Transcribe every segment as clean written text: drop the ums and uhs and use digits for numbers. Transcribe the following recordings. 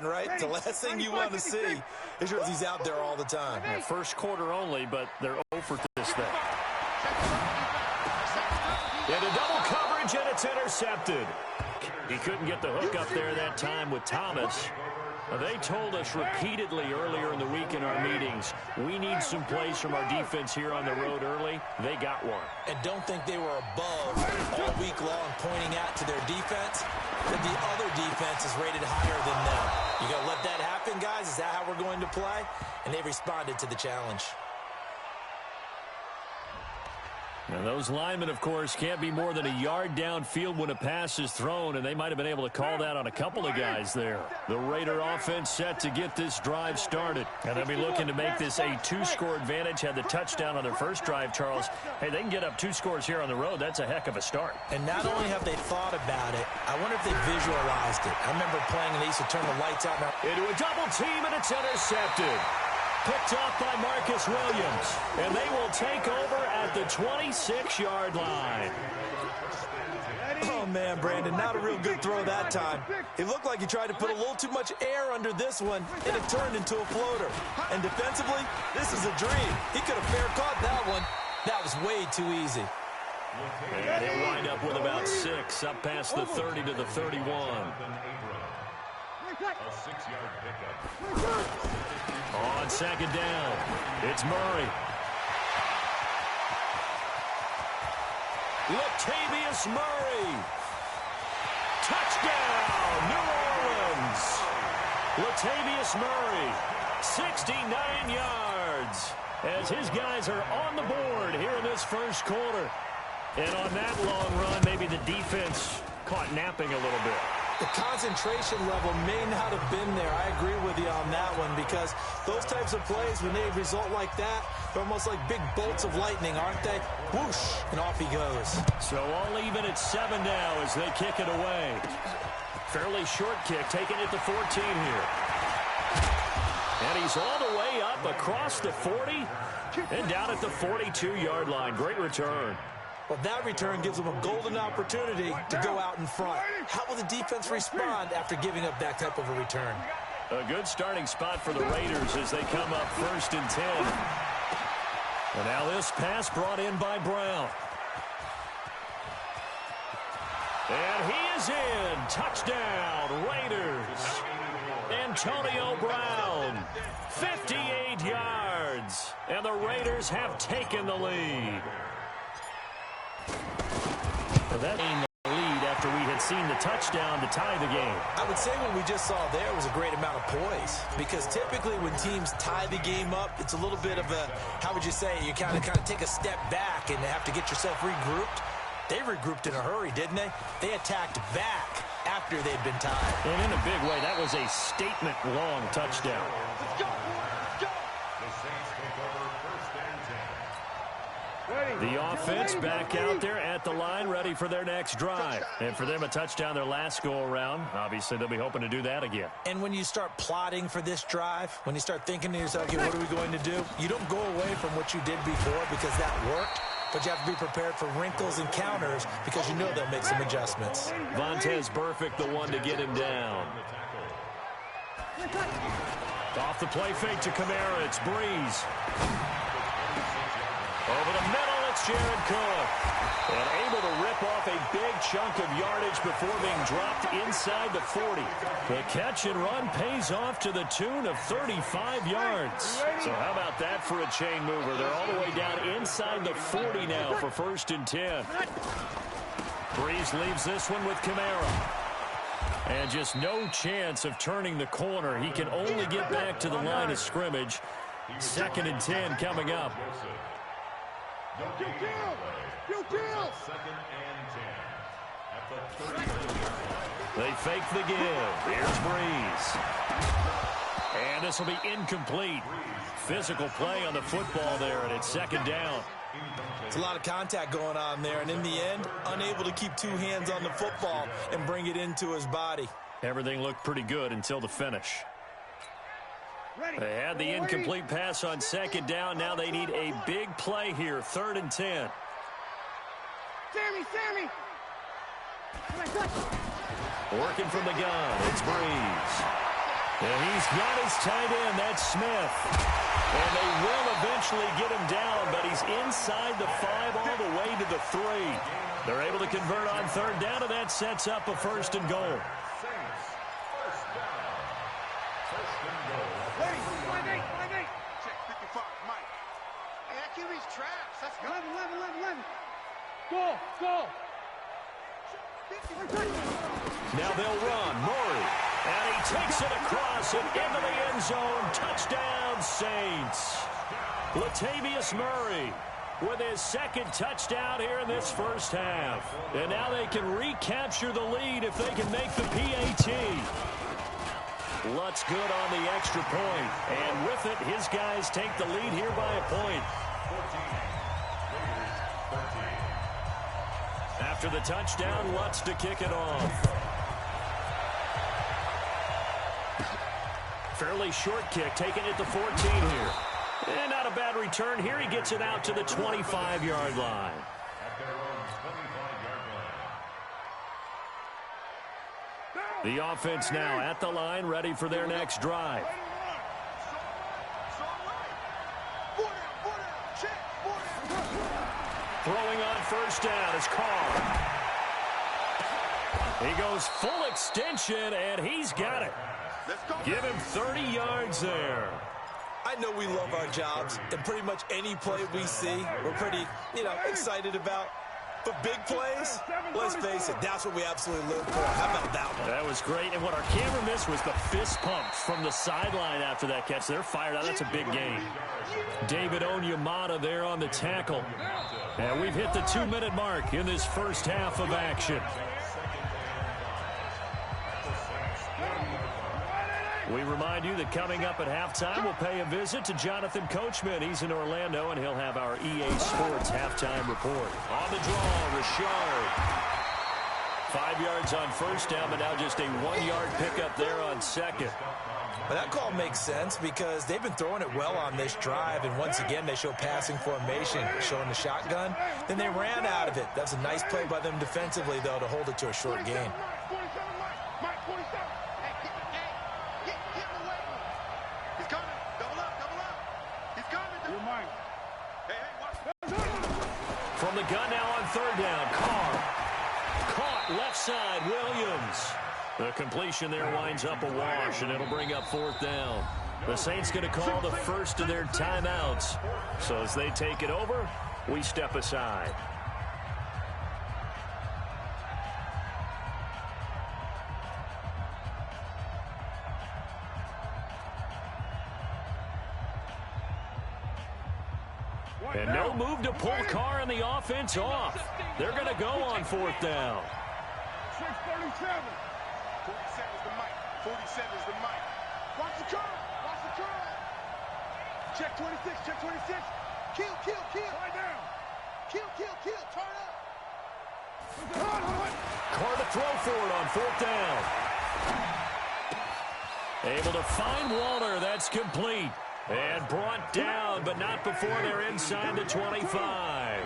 right? The last thing you want to see is he's out there all the time. Yeah, first quarter only, but they're 0 for this thing. Into double coverage, and it's intercepted. He couldn't get the hook up there that time with Thomas. They told us repeatedly earlier in the week in our meetings, we need some plays from our defense here on the road early. They got one. And don't think they were above all week long pointing out to their defense that the other defense is rated higher than them. You going to let that happen, guys? Is that how we're going to play? And they responded to the challenge. And those linemen, of course, can't be more than a yard downfield when a pass is thrown, and they might have been able to call that on a couple of guys there. The Raider offense set to get this drive started. And they'll be looking to make this a 2-score advantage. Had the touchdown on their first drive, Charles. Hey, they can get up 2 scores here on the road. That's a heck of a start. And not only have they thought about it, I wonder if they visualized it. I remember playing, and they used to turn the lights out. Into a double team, and it's intercepted. Picked off by Marcus Williams. And they will take over at the 26-yard line. Oh, man, Brandon, not a real good throw that time. It looked like he tried to put a little too much air under this one, and it turned into a floater. And defensively, this is a dream. He could have fair caught that one. That was way too easy. And he'll wind up with about 6, up past the 30 to the 31. A 6-yard pickup. On second down, it's Murray. Latavius Murray. Touchdown, New Orleans. Latavius Murray, 69 yards. As his guys are on the board here in this first quarter. And on that long run, maybe the defense caught napping a little bit. The concentration level may not have been there. I agree with you on that one because those types of plays, when they result like that, they're almost like big bolts of lightning, aren't they? Whoosh, and off he goes. So all even at 7 now as they kick it away. Fairly short kick, taking it to 14 here. And he's all the way up across the 40 and down at the 42-yard line. Great return. Well, that return gives them a golden opportunity to go out in front. How will the defense respond after giving up that type of a return? A good starting spot for the Raiders as they come up 1st and 10. And now this pass brought in by Brown. And he is in. Touchdown, Raiders. Antonio Brown, 58 yards. And the Raiders have taken the lead. That ain't the lead after we had seen the touchdown to tie the game. I would say what we just saw there was a great amount of poise because typically when teams tie the game up, it's a little bit of a, how would you say, you kind of take a step back and have to get yourself regrouped. They regrouped in a hurry, didn't they? They attacked back after they'd been tied. And in a big way, that was a statement-long touchdown. Let's go. The Saints take over 1st and 10. The offense back out there at the line, ready for their next drive. And for them, a touchdown their last go-around. Obviously, they'll be hoping to do that again. And when you start plotting for this drive, when you start thinking to yourself, okay, what are we going to do? You don't go away from what you did before because that worked, but you have to be prepared for wrinkles and counters because you know they'll make some adjustments. Vontez Burfict, the one to get him down. Off the play fake to Kamara, it's Breeze. Over the middle, it's Jared Cook. And able to rip off a big chunk of yardage before being dropped inside the 40. The catch and run pays off to the tune of 35 yards. So how about that for a chain mover? They're all the way down inside the 40 now for 1st and 10. Breeze leaves this one with Kamara. And just no chance of turning the corner. He can only get back to the line of scrimmage. 2nd and 10 coming up. They fake the give. Here's Breeze. And this will be incomplete. Physical play on the football there, and it's 2nd down. It's a lot of contact going on there, and in the end, unable to keep 2 hands on the football and bring it into his body. Everything looked pretty good until the finish. They had the incomplete pass on 2nd down. Now they need a big play here, 3rd and 10. Sammy! Working from the gun, it's Breeze. And he's got his tight end. That's Smith. And they will eventually get him down, but he's inside the 5 all the way to the 3. They're able to convert on third down, and that sets up a 1st and goal. Check 55, Mike. Hey, that QB's trash. That's 11. Go. Now they'll run. Murray. And he takes it across and into the end zone. Touchdown, Saints. Latavius Murray with his 2nd touchdown here in this first half. And now they can recapture the lead if they can make the PAT. Lutz good on the extra point. And with it, his guys take the lead here by a point. After the touchdown, Lutz to kick it off. Fairly short kick, taking it to 14 here. And not a bad return here. He gets it out to the 25-yard line. The offense now at the line, ready for their next drive. Throwing on first down is Carr. He goes full extension, and he's got it. Give him 30 yards there. I know we love our jobs, and pretty much any play we see, we're pretty, excited about. But big plays, let's face it, that's what we absolutely live for. How about that one? That was great, and what our camera missed was the fist pump from the sideline after that catch. They're fired out. That's a big game. David Onyemata there on the tackle. And we've hit the 2-minute mark in this first half of action. We remind you that coming up at halftime, we'll pay a visit to Jonathan Coachman. He's in Orlando, and he'll have our EA Sports halftime report. On the draw, Richard. 5 yards on first down, but now just a 1-yard pickup there on second. But that call makes sense because they've been throwing it well on this drive, and once again, they show passing formation, showing the shotgun. Then they ran out of it. That's a nice play by them defensively, though, to hold it to a short gain. From the gun now on third down, Carr. Caught left side, Williams. The completion there winds up a wash, and it'll bring up 4th down. The Saints going to call the first of their timeouts. So as they take it over, we step aside. And no move to pull Carr and the offense off. They're going to go on 4th down. 6:37. 47 is the mic. 47 is the mic. Watch the curl. Watch the curl. Check 26. Check 26. Kill. Lie down. Kill. Turn up. Carr to throw for it on 4th down. Able to find Walter. That's complete. And brought down, but not before they're inside the 25.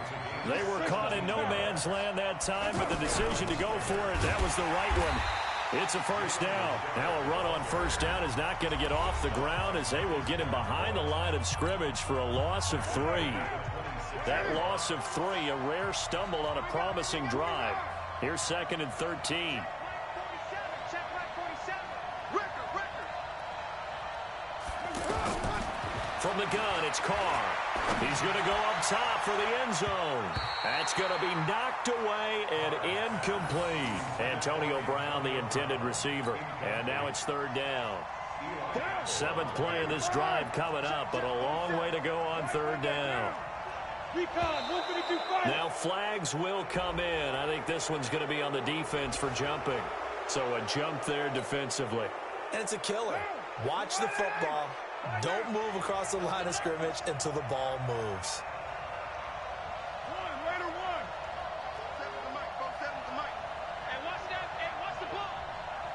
They were caught in no man's land that time, but the decision to go for it, that was the right one. It's a first down. Now a run on first down is not going to get off the ground as they will get him behind the line of scrimmage for a loss of 3. That loss of 3, a rare stumble on a promising drive. Here's 2nd and 13. From the gun, it's Carr. He's going to go up top for the end zone. That's going to be knocked away and incomplete. Antonio Brown, the intended receiver. And now it's 3rd down. 7th play of this drive coming up, but a long way to go on 3rd down. Now flags will come in. I think this one's going to be on the defense for jumping. So a jump there defensively. And it's a killer. Watch the football. Don't move across the line of scrimmage until the ball moves.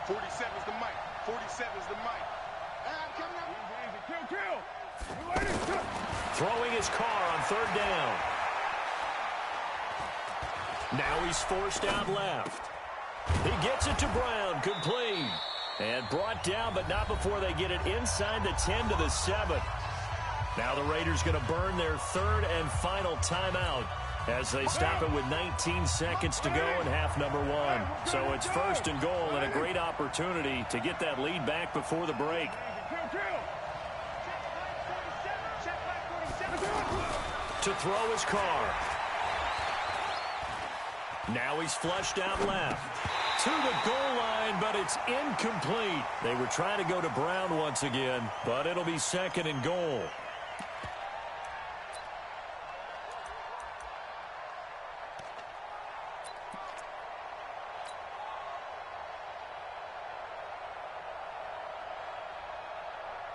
47 is the mic. 47 is the mic. Kill. Throwing his Carr on 3rd down. Now he's forced out left. He gets it to Brown, complete. And brought down, but not before they get it inside the 10 to the 7. Now the Raiders going to burn their third and final timeout as they stop it with 19 seconds to go in half number 1. So it's first and goal and a great opportunity to get that lead back before the break. To throw his car. Now he's flushed out left. To the goal line, but it's incomplete. They were trying to go to Brown once again, but it'll be second and goal.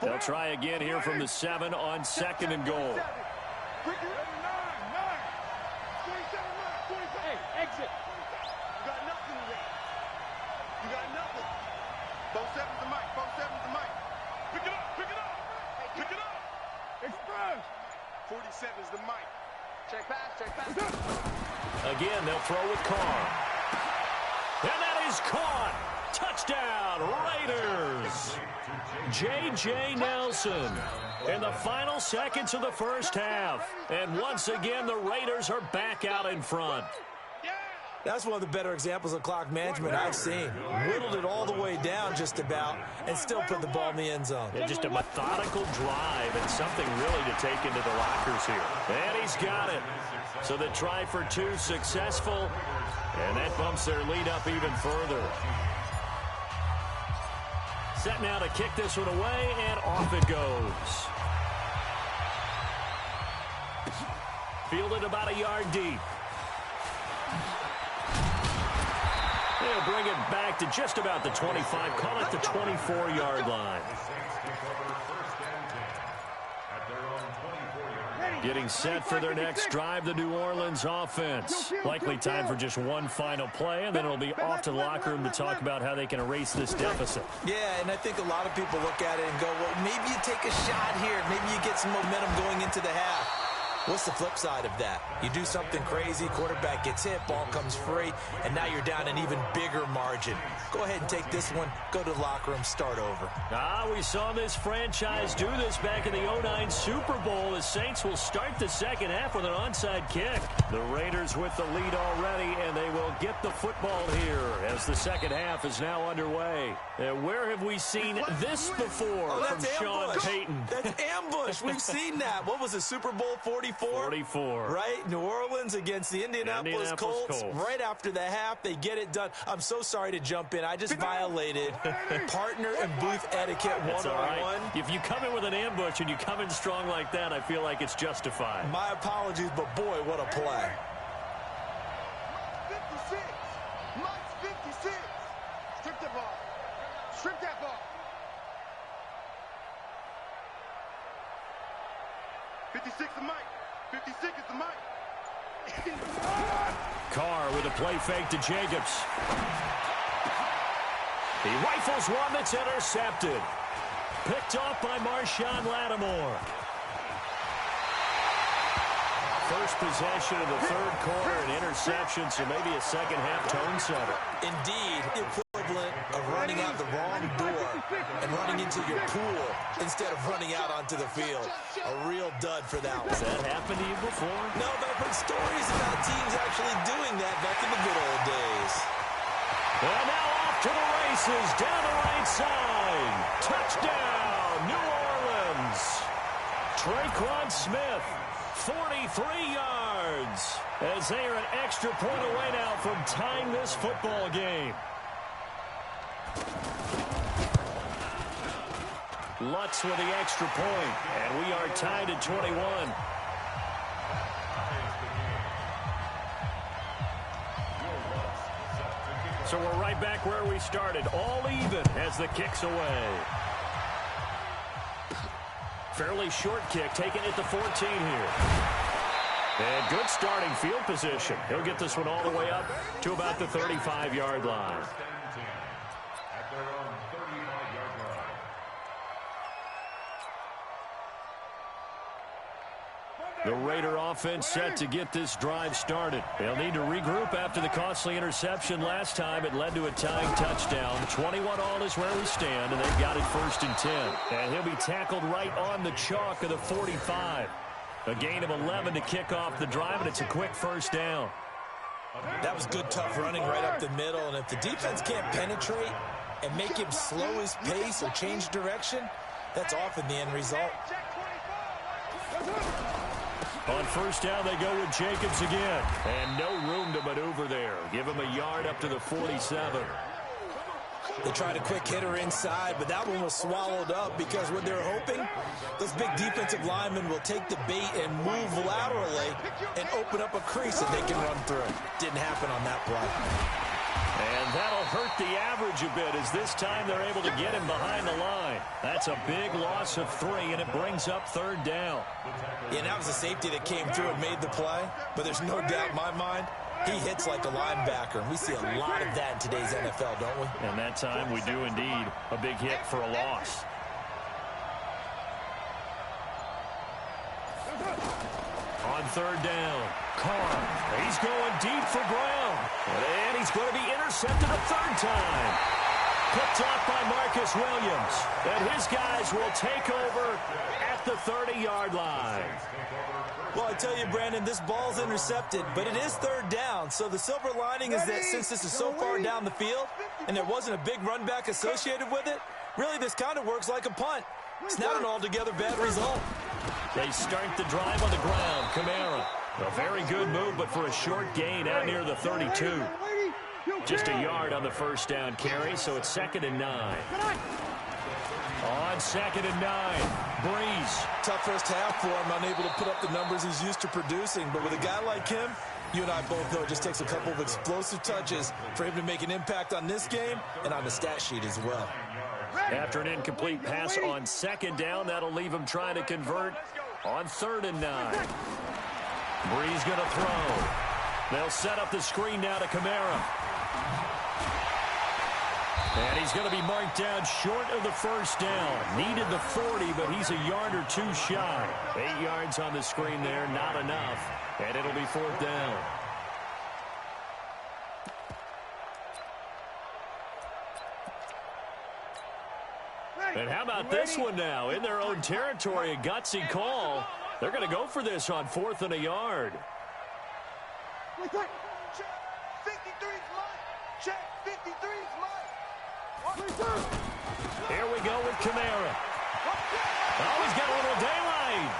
They'll try again here from the 7 on second and goal. Hey, exit. You got nothing today. You got nothing. 4-7's the mic. 4-7's the mic. Pick it up. Pick it up. Pick it up. Express. 47's the mic. Check pass. Check pass. Again, they'll throw with Carr. And that is caught. Touchdown, Raiders. J.J. Nelson in the final seconds of the first half. And once again, the Raiders are back out in front. That's one of the better examples of clock management I've seen. Whittled it all the way down just about and still put the ball in the end zone. Yeah, just a methodical drive and something really to take into the lockers here. And he's got it. So the try for 2 successful, and that bumps their lead up even further. Set now to kick this one away, and off it goes. Fielded about a yard deep. They'll bring it back to just about the 25, call it the 24-yard line. Getting set for their next drive, the New Orleans offense. Likely time for just one final play, and then it'll be off to the locker room to talk about how they can erase this deficit. Yeah, and I think a lot of people look at it and go, well, maybe you take a shot here. Maybe you get some momentum going into the half. What's the flip side of that? You do something crazy, quarterback gets hit, ball comes free, and now you're down an even bigger margin. Go ahead and take this one, go to the locker room, start over. We saw this franchise do this back in the 2009 Super Bowl. The Saints will start the second half with an onside kick. The Raiders with the lead already, and they will get the football here as the second half is now underway. Where have we seen this before from Sean Payton? That's ambush. We've seen that. What was it, Super Bowl 44? 44. Right? New Orleans against the Indianapolis Colts. Right after the half, they get it done. I'm so sorry to jump in. I just violated partner and booth etiquette one-on-one. If you come in with an ambush and you come in strong like that, I feel like it's justified. My apologies, but boy, what a play. 56. Mike's 56. Strip the ball. Strip that ball. 56 the mic. 56 is the mic. Carr with a play fake to Jacobs. He rifles one that's intercepted. Picked off by Marshawn Lattimore. First possession of the third quarter, an interception, so maybe a second half tone setter. Indeed, the equivalent of running out the wrong door and running into your pool instead of running out onto the field. A real dud for that one. Has that happened to you before? No, but I've heard stories about teams actually doing that back in the good old days. And now off to the races, down the right side. Touchdown, New Orleans. Traquan Smith, 43 yards, as they are an extra point away now from tying this football game. Lutz with the extra point, and we are tied at 21. So we're right back where we started, all even as the kick's away. Fairly short kick, taken at the 14 here. And good starting field position. He'll get this one all the way up to about the 35-yard line. At their own 35-yard line. The Raider offense set to get this drive started. They'll need to regroup after the costly interception last time. It led to a tying touchdown. 21-all is where we stand, and they've got it 1st and 10. And he'll be tackled right on the chalk of the 45. A gain of 11 to kick off the drive, and it's a quick 1st down. That was good, tough running right up the middle, and if the defense can't penetrate and make him slow his pace or change direction, that's often the end result. On 1st down, they go with Jacobs again. And no room to maneuver there. Give him a yard up to the 47. They tried a quick hitter inside, but that one was swallowed up because what they're hoping, those big defensive linemen will take the bait and move laterally and open up a crease that they can run through. Didn't happen on that play. And that'll hurt the average a bit as this time they're able to get him behind the line. That's a big loss of 3, and it brings up 3rd down. Yeah, that was a safety that came through and made the play, but there's no doubt in my mind he hits like a linebacker, and we see a lot of that in today's NFL, don't we? And that time we do indeed. A big hit for a loss. On 3rd down, Carr. He's going deep for Brown. And he's going to be intercepted a 3rd time. Picked off by Marcus Williams. And his guys will take over at the 30-yard line. Well, I tell you, Brandon, this ball's intercepted, but it is 3rd down. So the silver lining is that since this is so far down the field and there wasn't a big run back associated with it, really this kind of works like a punt. It's not an altogether bad result. They start the drive on the ground. Kamara. A very good move, but for a short gain out near the 32. Just a yard on the 1st down carry, so it's 2nd and 9. On 2nd and 9, Breeze. Tough first half for him, unable to put up the numbers he's used to producing. But with a guy like him, you and I both know it just takes a couple of explosive touches for him to make an impact on this game and on the stat sheet as well. After an incomplete pass on 2nd down, that'll leave him trying to convert on 3rd and 9. Breeze going to throw. They'll set up the screen now to Kamara. And he's going to be marked down short of the 1st down. Needed the 40, but he's a yard or 2 shy. 8 yards on the screen there, not enough. And it'll be 4th down. And how about this one now? In their own territory, a gutsy call. They're going to go for this on 4th and a yard. Check. 53's mine. Check. 53's mine. Here we go with Kamara. Oh, he's got a little daylight.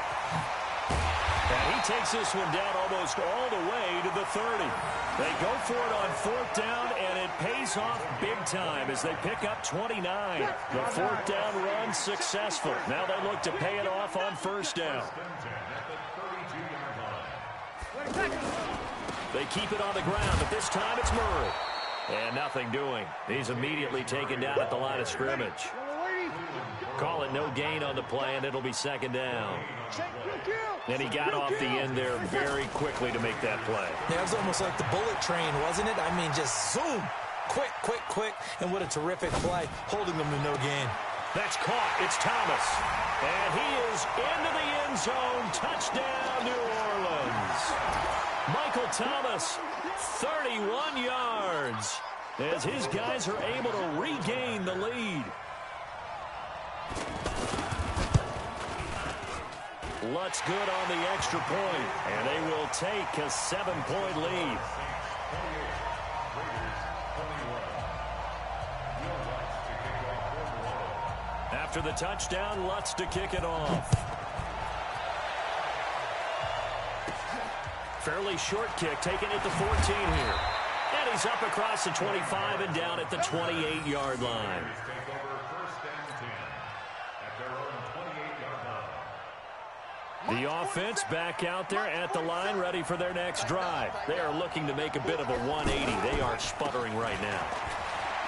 And he takes this one down almost all the way to the 30. They go for it on 4th down, and it pays off big time as they pick up 29. The 4th down run successful. Now they look to pay it off on 1st down. They keep it on the ground, but this time it's Murray. And nothing doing. He's immediately taken down at the line of scrimmage. Call it no gain on the play, and it'll be 2nd down. And he got off the end there very quickly to make that play. Yeah, it was almost like the bullet train, wasn't it? I mean, just zoom. Quick. And what a terrific play, holding them to no gain. That's caught. It's Thomas. And he is into the end zone. Touchdown, New Orleans. Michael Thomas, 31 yards, as his guys are able to regain the lead. Lutz good on the extra point, and they will take a 7-point lead. After the touchdown, Lutz to kick it off. Fairly short kick, taken at the 14 here. And he's up across the 25 and down at the 28-yard line. The offense back out there at the line, ready for their next drive. They are looking to make a bit of a 180. They are sputtering right now.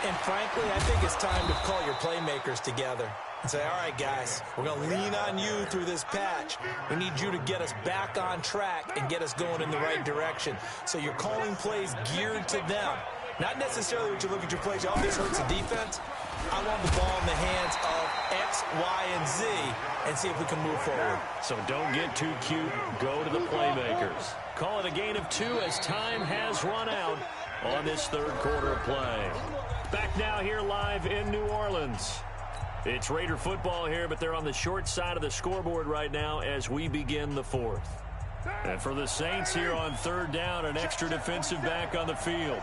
And frankly, I think it's time to call your playmakers together and say, all right, guys, we're going to lean on you through this patch. We need you to get us back on track and get us going in the right direction. So you're calling plays geared to them. Not necessarily what you look at your plays, oh, this hurts the defense. I want the ball in the hands of X, Y, and Z and see if we can move forward. So don't get too cute. Go to the playmakers. Call it a gain of 2 as time has run out on this third quarter of play. Back now here live in New Orleans. It's Raider football here, but they're on the short side of the scoreboard right now as we begin the fourth. And for the Saints here on third down, an extra defensive back on the field.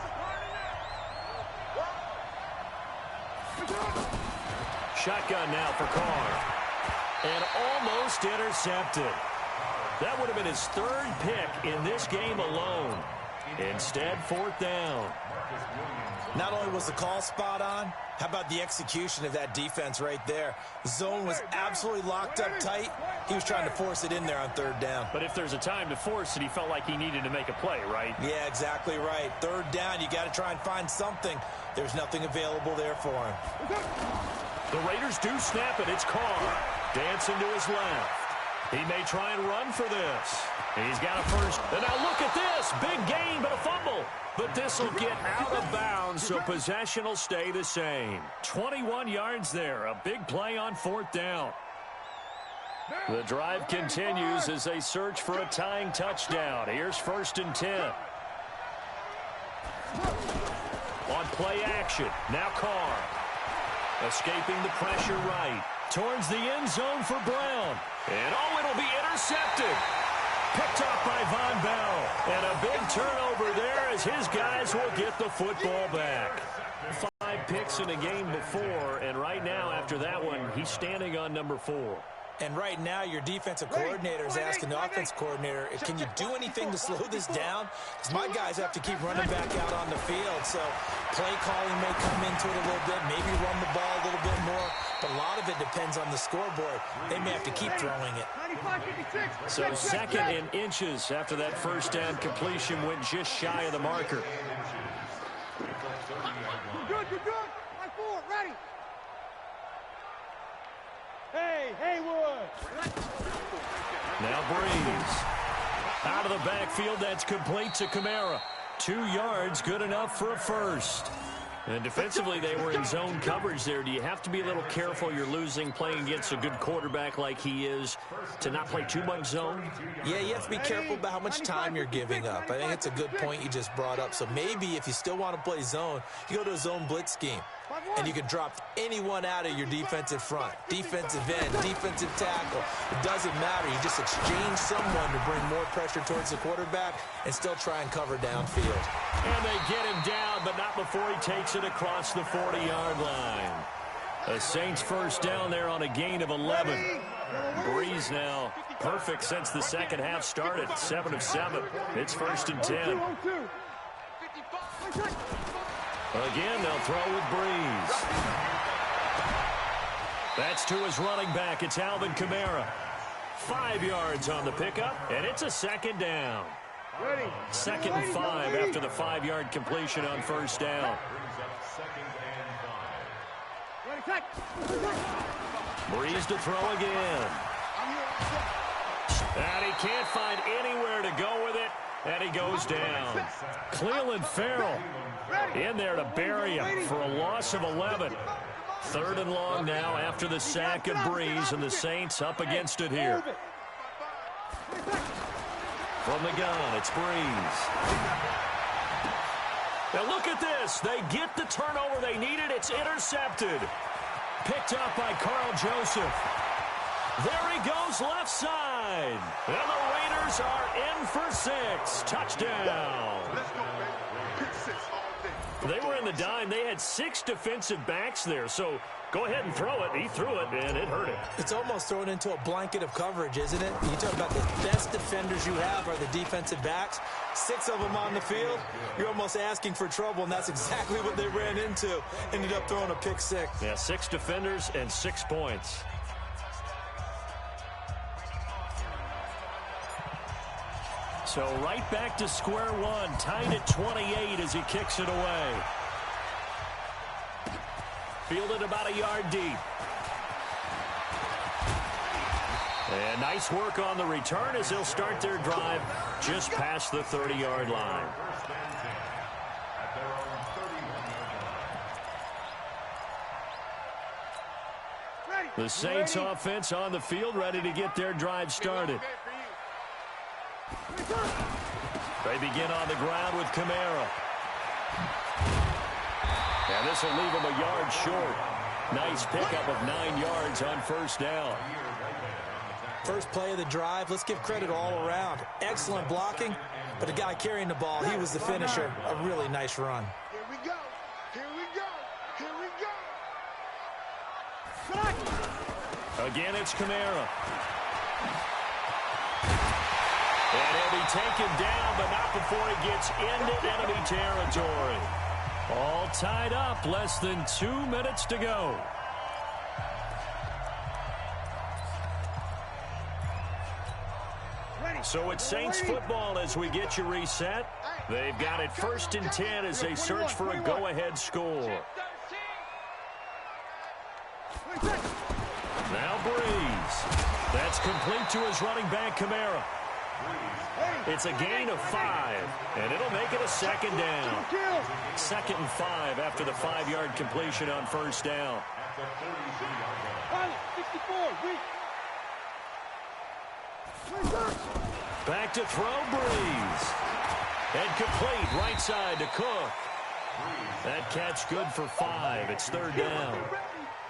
Shotgun now for Carr. And almost intercepted. That would have been his third pick in this game alone. Instead, fourth down. Not only was the call spot on, how about the execution of that defense right there? The zone was absolutely locked up tight. He was trying to force it in there on third down. But if there's a time to force it, he felt like he needed to make a play, right? Yeah, exactly right. Third down, you got to try and find something. There's nothing available there for him. The Raiders do snap it. It's Carr. Dancing to his left. He may try and run for this. He's got a first. And now look at this. Big gain, but a fumble. But this will get out of bounds, so possession will stay the same. 21 yards there. A big play on fourth down. The drive continues as they search for a tying touchdown. Here's 1st and 10. On play action. Now Carr. Escaping the pressure right. Towards the end zone for Brown. And oh, it'll be intercepted. Picked up by Von Bell. And a big turnover there as his guys will get the football back. 5 picks in a game before, and right now after that one, he's standing on number 4. And right now, your defensive coordinator is asking the offense coordinator, can you do anything to slow this down? Because my guys have to keep running back out on the field. So play calling may come into it a little bit, maybe run the ball a little bit more. But a lot of it depends on the scoreboard. They may have to keep throwing it. So 2nd and inches after that first down completion went just shy of the marker. You're good. Line 4, ready. Hey, Haywood. Now Breeze. Out of the backfield, that's complete to Kamara. 2 yards, good enough for a first. And defensively, they were in zone coverage there. Do you have to be a little careful you're losing playing against a good quarterback like he is to not play too much zone? Yeah, you have to be careful about how much time you're giving up. I think it's a good point you just brought up. So maybe if you still want to play zone, you go to a zone blitz scheme. And you can drop anyone out of your defensive front. Defensive end, defensive tackle. It doesn't matter. You just exchange someone to bring more pressure towards the quarterback and still try and cover downfield. And they get him down, but not before he takes it across the 40-yard line. The Saints first down there on a gain of 11. Breeze now perfect since the second half started. 7 of 7. It's 1st and 10. Again, they'll throw with Breeze. That's to his running back. It's Alvin Kamara. 5 yards on the pickup, and it's a 2nd down. 2nd and 5 after the 5-yard completion on first down. Breeze to throw again. And he can't find anywhere to go with it, and he goes down. Cleveland Farrell in there to bury him for a loss of 11. 3rd and long now after the sack of Breeze, and the Saints up against it here. From the gun, it's Breeze. Now look at this. They get the turnover they needed. It's intercepted. Picked up by Carl Joseph. There he goes left side. And the Raiders are in for 6. Touchdown. They were in the dime. They had 6 defensive backs there. So go ahead and throw it. He threw it, and it hurt him. It's almost thrown into a blanket of coverage, isn't it? You talk about the best defenders you have are the defensive backs. 6 of them on the field. You're almost asking for trouble, and that's exactly what they ran into. Ended up throwing a pick 6. Yeah, 6 defenders and 6 points. So right back to square one, tied at 28 as he kicks it away. Fielded about a yard deep. And nice work on the return as they'll start their drive just past the 30-yard line. The Saints offense on the field, ready to get their drive started. They begin on the ground with Kamara. And this will leave him a yard short. Nice pickup of 9 yards on first down. First play of the drive, let's give credit all around. Excellent blocking, but the guy carrying the ball, he was the finisher. A really nice run. Here we go. Here we go. Here we go. Again, it's Kamara. And he'll be taken down, but not before he gets into enemy territory. All tied up, less than 2 minutes to go. So it's Saints football as we get you reset. They've got it 1st and 10 as they search for a go-ahead score. Now Breeze. That's complete to his running back, Kamara. It's a gain of 5, and it'll make it a 2nd down. 2nd and 5 after the 5-yard completion on first down. 64, Back to throw, Breeze. And complete right side to Cook. That catch good for 5. It's 3rd down.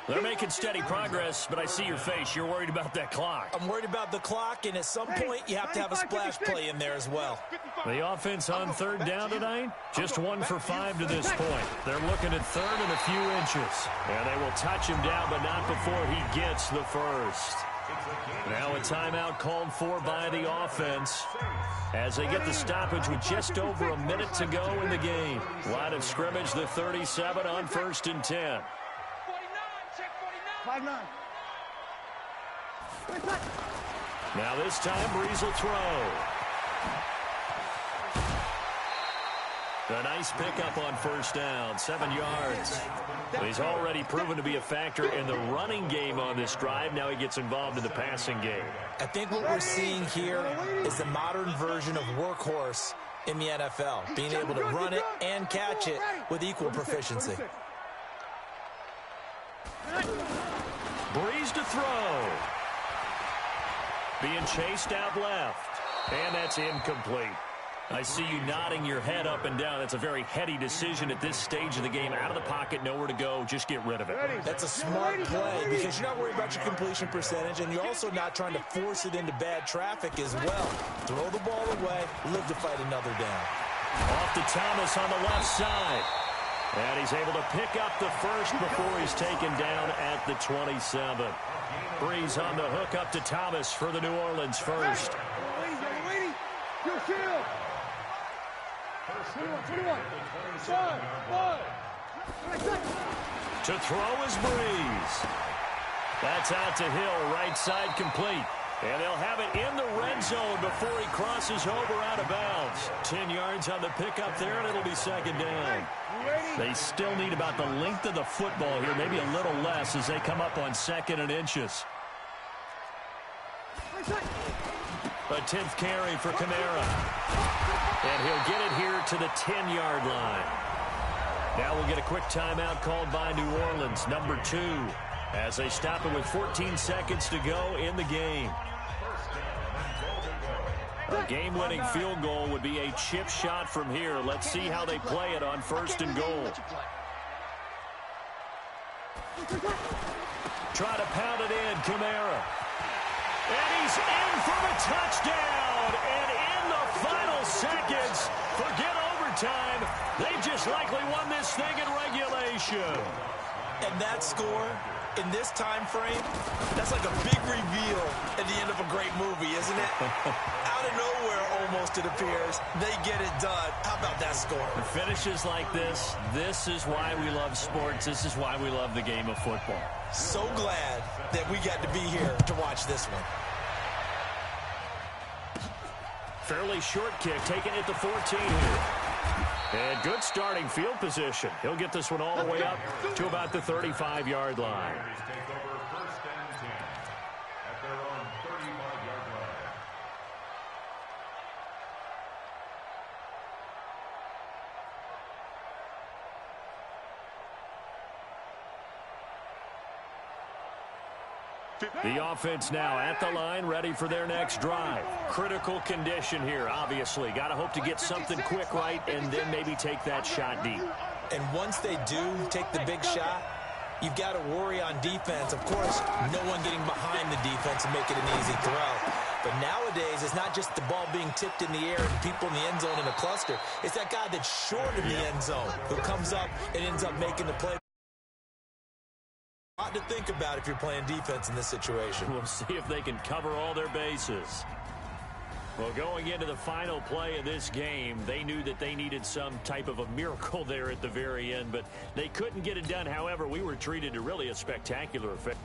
They're making steady progress, but I see your face. You're worried about that clock. I'm worried about the clock, and at some point, you have to have a splash play in there as well. The offense on 3rd down tonight, just 1 for 5 to this point. They're looking at 3rd and a few inches. And they will touch him down, but not before he gets the first. Now a timeout called for by the offense as they get the stoppage with just over a minute to go in the game. Line of scrimmage, the 37 on 1st and 10. 5-9. Now this time, Breeze will throw. A nice pickup on first down, 7 yards. He's already proven to be a factor in the running game on this drive. Now he gets involved in the passing game. I think what we're seeing here is the modern version of workhorse in the NFL, being able to run it and catch it with equal proficiency. Breeze to throw. Being chased out left. And that's incomplete. I see you nodding your head up and down. That's a very heady decision at this stage of the game. Out of the pocket, nowhere to go. Just get rid of it. That's a smart play because you're not worried about your completion percentage, and you're also not trying to force it into bad traffic as well. Throw the ball away, live to fight another down. Off to Thomas on the left side. And he's able to pick up the first before he's taken down at the 27. Breeze on the hook up to Thomas for the New Orleans first. To throw is Breeze. That's out to Hill, right side complete. And they'll have it in the red zone before he crosses over out of bounds. 10 yards on the pickup there, and it'll be 2nd down. They still need about the length of the football here, maybe a little less as they come up on 2nd and inches. A 10th carry for Kamara. And he'll get it here to the 10-yard line. Now we'll get a quick timeout called by New Orleans, number 2, as they stop it with 14 seconds to go in the game. A game-winning field goal would be a chip shot from here. Let's see how they play it on 1st and goal. Try to pound it in, Kamara. And he's in for the touchdown. And in the final seconds, forget overtime. They just likely won this thing in regulation. And that score in this time frame, that's like a big reveal at the end of a great movie, isn't it? Out of nowhere, almost, it appears, they get it done. How about that score? Finishes like this is why we love sports. This is why we love the game of football. So glad that we got to be here to watch this one. Fairly short kick, taking it to 14 here. And good starting field position. He'll get this one all the way up to about the 35-yard line. The offense now at the line, ready for their next drive. Critical condition here, obviously. Got to hope to get something quick right and then maybe take that shot deep. And once they do take the big shot, you've got to worry on defense. Of course, no one getting behind the defense and make it an easy throw. But nowadays, it's not just the ball being tipped in the air and people in the end zone in a cluster. It's that guy that's short of the end zone who comes up and ends up making the play. A lot to think about if you're playing defense in this situation. We'll see if they can cover all their bases. Well, going into the final play of this game, they knew that they needed some type of a miracle there at the very end, but they couldn't get it done. However, we were treated to really a spectacular effect.